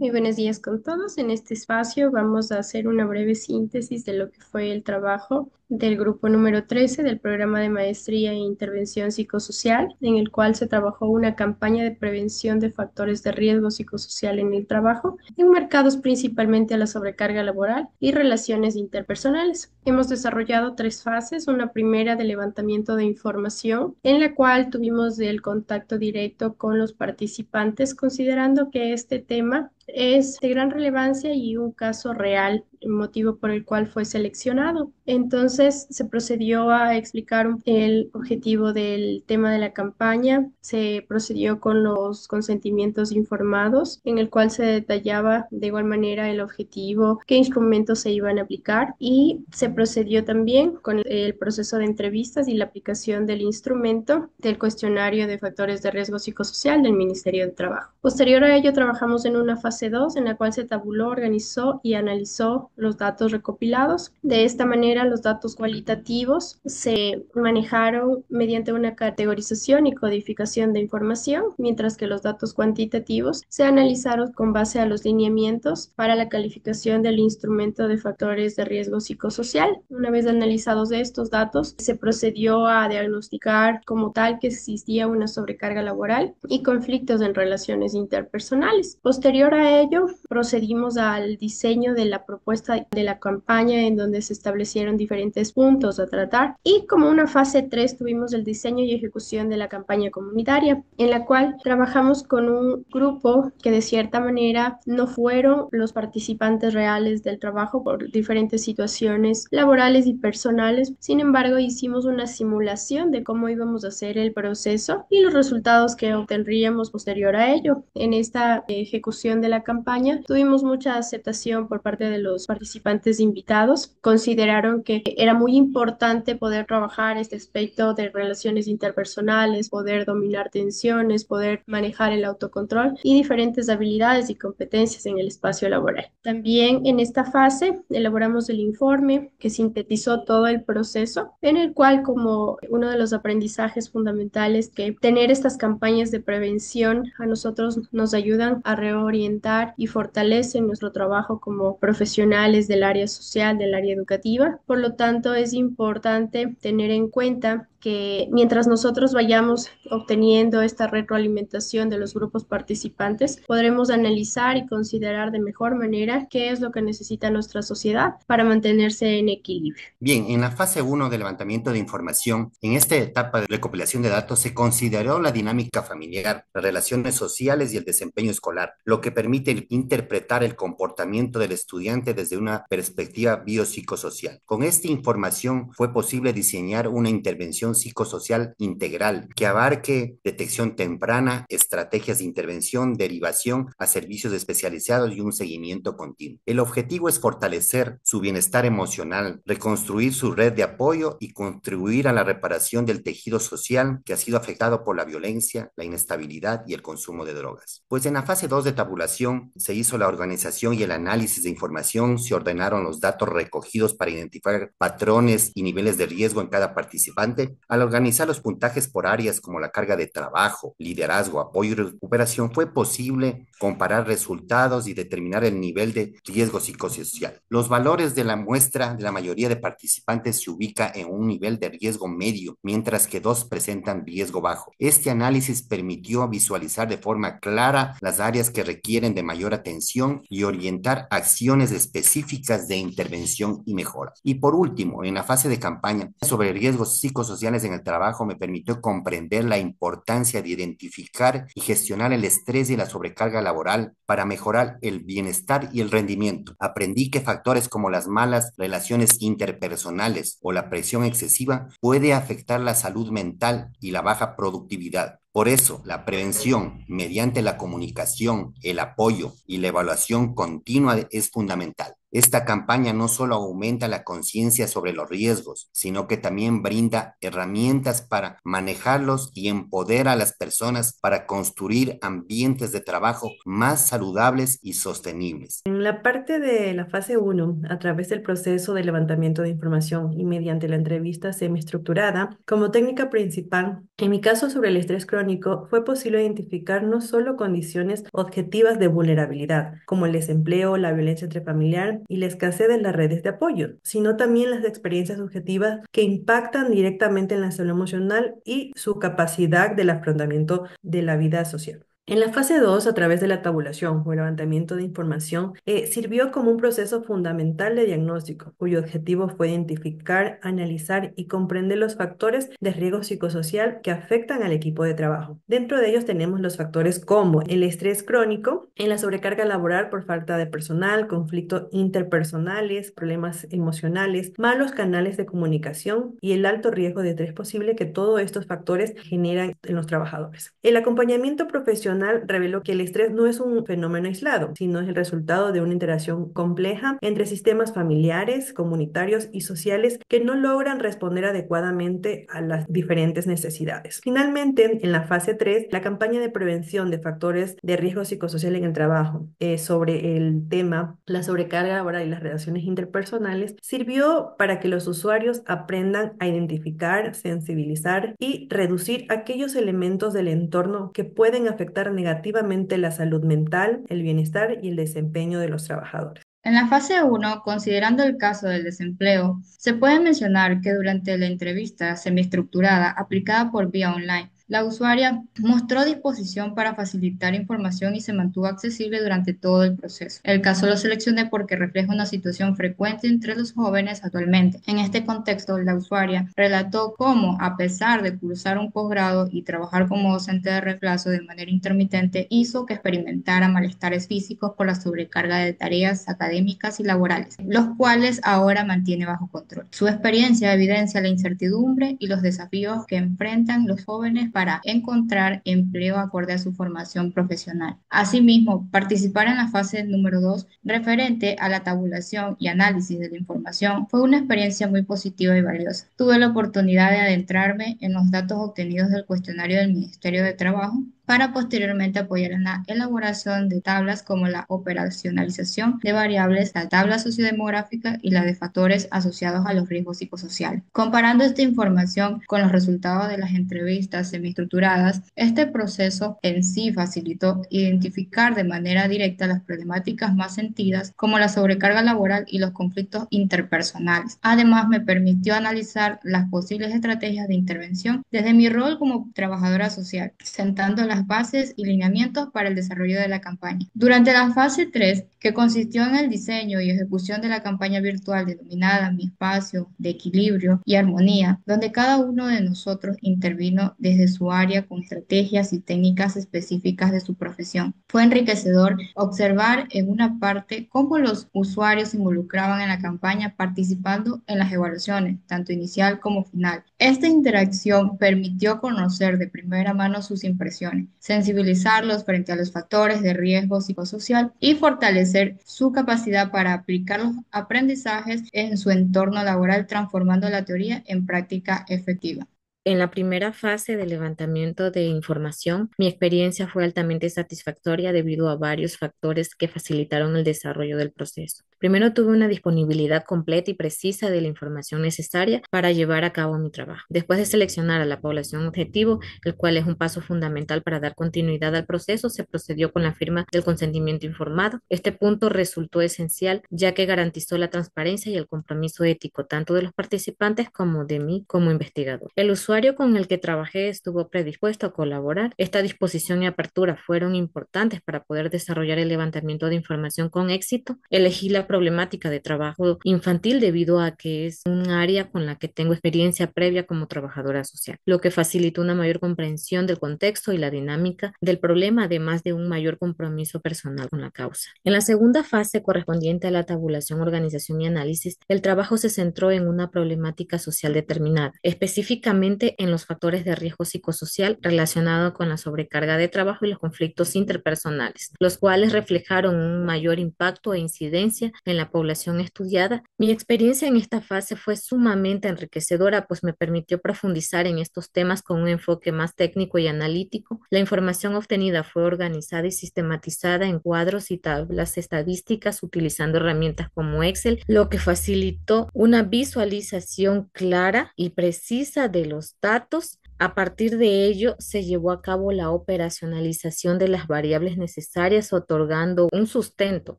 Muy buenos días con todos. En este espacio vamos a hacer una breve síntesis de lo que fue el trabajo del grupo número 13 del programa de maestría e intervención psicosocial, en el cual se trabajó una campaña de prevención de factores de riesgo psicosocial en el trabajo, enmarcados principalmente a la sobrecarga laboral y relaciones interpersonales. Hemos desarrollado tres fases. Una primera de levantamiento de información, en la cual tuvimos el contacto directo con los participantes, considerando que este tema es de gran relevancia y un caso real, el motivo por el cual fue seleccionado. Entonces se procedió a explicar el objetivo del tema de la campaña, se procedió con los consentimientos informados, en el cual se detallaba de igual manera el objetivo, qué instrumentos se iban a aplicar, y se procedió también con el proceso de entrevistas y la aplicación del instrumento del cuestionario de factores de riesgo psicosocial del Ministerio de Trabajo. Posterior a ello, trabajamos en una fase 2 en la cual se tabuló, organizó y analizó los datos recopilados. De esta manera, los datos cualitativos se manejaron mediante una categorización y codificación de información, mientras que los datos cuantitativos se analizaron con base a los lineamientos para la calificación del instrumento de factores de riesgo psicosocial. Una vez analizados estos datos, se procedió a diagnosticar como tal que existía una sobrecarga laboral y conflictos en relaciones interpersonales. Posterior a ello, procedimos al diseño de la propuesta de la campaña, en donde se establecieron diferentes puntos a tratar, y como una fase 3 tuvimos el diseño y ejecución de la campaña comunitaria, en la cual trabajamos con un grupo que de cierta manera no fueron los participantes reales del trabajo por diferentes situaciones laborales y personales. Sin embargo, hicimos una simulación de cómo íbamos a hacer el proceso y los resultados que obtendríamos posterior a ello. En esta ejecución de la campaña tuvimos mucha aceptación por parte de los participantes invitados. Consideraron que era muy importante poder trabajar este aspecto de relaciones interpersonales, poder dominar tensiones, poder manejar el autocontrol y diferentes habilidades y competencias en el espacio laboral. También en esta fase elaboramos el informe que sintetizó todo el proceso, en el cual, como uno de los aprendizajes fundamentales, que tener estas campañas de prevención a nosotros nos ayudan a reorientar y fortalecen nuestro trabajo como profesionales del área social, del área educativa. Por lo tanto, es importante tener en cuenta que mientras nosotros vayamos obteniendo esta retroalimentación de los grupos participantes, podremos analizar y considerar de mejor manera qué es lo que necesita nuestra sociedad para mantenerse en equilibrio. Bien, en la fase uno de levantamiento de información, en esta etapa de recopilación de datos se consideró la dinámica familiar, las relaciones sociales y el desempeño escolar, lo que permite interpretar el comportamiento del estudiante desde una perspectiva biopsicosocial. Con esta información fue posible diseñar una intervención psicosocial integral que abarque detección temprana, estrategias de intervención, derivación a servicios especializados y un seguimiento continuo. El objetivo es fortalecer su bienestar emocional, reconstruir su red de apoyo y contribuir a la reparación del tejido social que ha sido afectado por la violencia, la inestabilidad y el consumo de drogas. Pues en la fase 2 de tabulación se hizo la organización y el análisis de información, se ordenaron los datos recogidos para identificar patrones y niveles de riesgo en cada participante. Al organizar los puntajes por áreas como la carga de trabajo, liderazgo, apoyo y recuperación, fue posible comparar resultados y determinar el nivel de riesgo psicosocial. Los valores de la muestra de la mayoría de participantes se ubica en un nivel de riesgo medio, mientras que dos presentan riesgo bajo. Este análisis permitió visualizar de forma clara las áreas que requieren de mayor atención y orientar acciones específicas de intervención y mejora. Y por último, en la fase de campaña sobre riesgos psicosociales en el trabajo me permitió comprender la importancia de identificar y gestionar el estrés y la sobrecarga laboral para mejorar el bienestar y el rendimiento. Aprendí que factores como las malas relaciones interpersonales o la presión excesiva puede afectar la salud mental y la baja productividad. Por eso, la prevención mediante la comunicación, el apoyo y la evaluación continua es fundamental. Esta campaña no solo aumenta la conciencia sobre los riesgos, sino que también brinda herramientas para manejarlos y empodera a las personas para construir ambientes de trabajo más saludables y sostenibles. En la parte de la fase uno, a través del proceso de levantamiento de información y mediante la entrevista semiestructurada, como técnica principal, en mi caso sobre el estrés crónico, fue posible identificar no solo condiciones objetivas de vulnerabilidad, como el desempleo, la violencia intrafamiliar y la escasez de las redes de apoyo, sino también las experiencias subjetivas que impactan directamente en la salud emocional y su capacidad del afrontamiento de la vida social. En la fase 2, a través de la tabulación o el levantamiento de información, sirvió como un proceso fundamental de diagnóstico, cuyo objetivo fue identificar, analizar y comprender los factores de riesgo psicosocial que afectan al equipo de trabajo. Dentro de ellos tenemos los factores como el estrés crónico, en la sobrecarga laboral por falta de personal, conflictos interpersonales, problemas emocionales, malos canales de comunicación y el alto riesgo de estrés posible que todos estos factores generan en los trabajadores. El acompañamiento profesional reveló que el estrés no es un fenómeno aislado, sino es el resultado de una interacción compleja entre sistemas familiares, comunitarios y sociales que no logran responder adecuadamente a las diferentes necesidades. Finalmente, en la fase 3, la campaña de prevención de factores de riesgo psicosocial en el trabajo sobre el tema la sobrecarga laboral y las relaciones interpersonales sirvió para que los usuarios aprendan a identificar, sensibilizar y reducir aquellos elementos del entorno que pueden afectar negativamente la salud mental, el bienestar y el desempeño de los trabajadores. En la fase uno, considerando el caso del desempleo, se puede mencionar que durante la entrevista semiestructurada aplicada por vía online, la usuaria mostró disposición para facilitar información y se mantuvo accesible durante todo el proceso. El caso lo seleccioné porque refleja una situación frecuente entre los jóvenes actualmente. En este contexto, la usuaria relató cómo, a pesar de cursar un posgrado y trabajar como docente de reemplazo de manera intermitente, hizo que experimentara malestares físicos por la sobrecarga de tareas académicas y laborales, los cuales ahora mantiene bajo control. Su experiencia evidencia la incertidumbre y los desafíos que enfrentan los jóvenes para encontrar empleo acorde a su formación profesional. Asimismo, participar en la fase número 2, referente a la tabulación y análisis de la información, fue una experiencia muy positiva y valiosa. Tuve la oportunidad de adentrarme en los datos obtenidos del cuestionario del Ministerio de Trabajo para posteriormente apoyar en la elaboración de tablas como la operacionalización de variables, la tabla sociodemográfica y la de factores asociados a los riesgos psicosociales. Comparando esta información con los resultados de las entrevistas semiestructuradas, este proceso en sí facilitó identificar de manera directa las problemáticas más sentidas como la sobrecarga laboral y los conflictos interpersonales. Además, me permitió analizar las posibles estrategias de intervención desde mi rol como trabajadora social, sentando las bases y lineamientos para el desarrollo de la campaña. Durante la fase 3, que consistió en el diseño y ejecución de la campaña virtual denominada Mi Espacio de Equilibrio y Armonía, donde cada uno de nosotros intervino desde su área con estrategias y técnicas específicas de su profesión. Fue enriquecedor observar en una parte cómo los usuarios se involucraban en la campaña participando en las evaluaciones, tanto inicial como final. Esta interacción permitió conocer de primera mano sus impresiones, sensibilizarlos frente a los factores de riesgo psicosocial y fortalecer su capacidad para aplicar los aprendizajes en su entorno laboral, transformando la teoría en práctica efectiva. En la primera fase de levantamiento de información, mi experiencia fue altamente satisfactoria debido a varios factores que facilitaron el desarrollo del proceso. Primero, tuve una disponibilidad completa y precisa de la información necesaria para llevar a cabo mi trabajo. Después de seleccionar a la población objetivo, el cual es un paso fundamental para dar continuidad al proceso, se procedió con la firma del consentimiento informado. Este punto resultó esencial ya que garantizó la transparencia y el compromiso ético tanto de los participantes como de mí como investigador. El usuario con el que trabajé estuvo predispuesto a colaborar. Esta disposición y apertura fueron importantes para poder desarrollar el levantamiento de información con éxito. Elegí la problemática de trabajo infantil debido a que es un área con la que tengo experiencia previa como trabajadora social, lo que facilitó una mayor comprensión del contexto y la dinámica del problema, además de un mayor compromiso personal con la causa. En la segunda fase, correspondiente a la tabulación, organización y análisis, el trabajo se centró en una problemática social determinada, específicamente en los factores de riesgo psicosocial relacionados con la sobrecarga de trabajo y los conflictos interpersonales, los cuales reflejaron un mayor impacto e incidencia en la población estudiada. Mi experiencia en esta fase fue sumamente enriquecedora, pues me permitió profundizar en estos temas con un enfoque más técnico y analítico. La información obtenida fue organizada y sistematizada en cuadros y tablas estadísticas utilizando herramientas como Excel, lo que facilitó una visualización clara y precisa de los datos. A partir de ello, se llevó a cabo la operacionalización de las variables necesarias, otorgando un sustento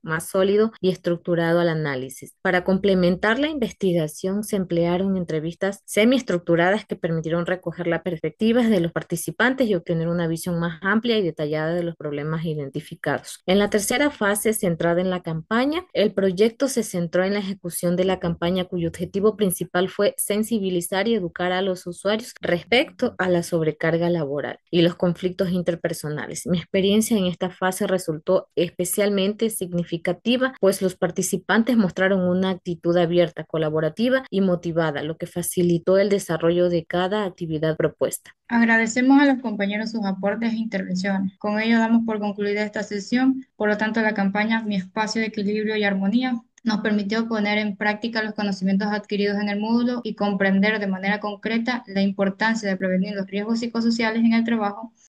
más sólido y estructurado al análisis. Para complementar la investigación, se emplearon entrevistas semiestructuradas que permitieron recoger las perspectivas de los participantes y obtener una visión más amplia y detallada de los problemas identificados. En la tercera fase, centrada en la campaña, el proyecto se centró en la ejecución de la campaña, cuyo objetivo principal fue sensibilizar y educar a los usuarios respecto a la sobrecarga laboral y los conflictos interpersonales. Mi experiencia en esta fase resultó especialmente significativa, pues los participantes mostraron una actitud abierta, colaborativa y motivada, lo que facilitó el desarrollo de cada actividad propuesta. Agradecemos a los compañeros sus aportes e intervenciones. Con ello damos por concluida esta sesión. Por lo tanto, la campaña Mi Espacio de Equilibrio y Armonía nos permitió poner en práctica los conocimientos adquiridos en el módulo y comprender de manera concreta la importancia de prevenir los riesgos psicosociales en el trabajo